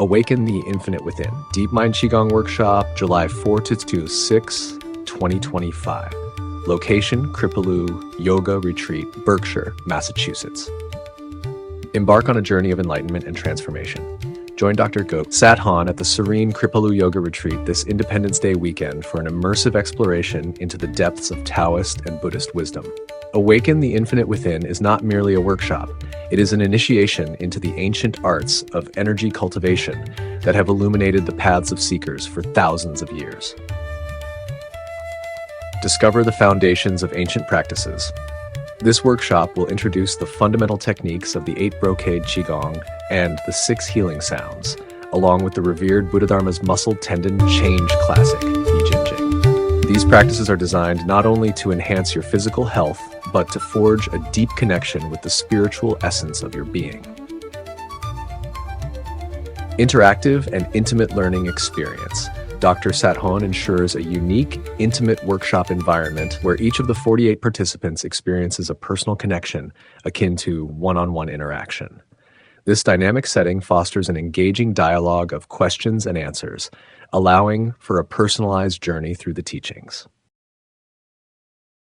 Awaken the Infinite Within. Deep Mind Qigong Workshop, July 4 to 6, 2025. Location, Kripalu Yoga Retreat, Berkshire, Massachusetts. Embark on a journey of enlightenment and transformation. Join Dr. Sat Hon at the serene Kripalu Yoga Retreat this Independence Day weekend for an immersive exploration into the depths of Taoist and Buddhist wisdom. Awaken the Infinite Within is not merely a workshop. It is an initiation into the ancient arts of energy cultivation that have illuminated the paths of seekers for thousands of years. Discover the foundations of ancient practices. This workshop will introduce the fundamental techniques of the 8 brocade Qigong and the 6 healing sounds, along with the revered Buddhadharma's muscle tendon change classic, Yi. These practices are designed not only to enhance your physical health, but to forge a deep connection with the spiritual essence of your being. Interactive and intimate learning experience. Dr. Sat Hon ensures a unique, intimate workshop environment where each of the 48 participants experiences a personal connection akin to one-on-one interaction. This dynamic setting fosters an engaging dialogue of questions and answers, allowing for a personalized journey through the teachings.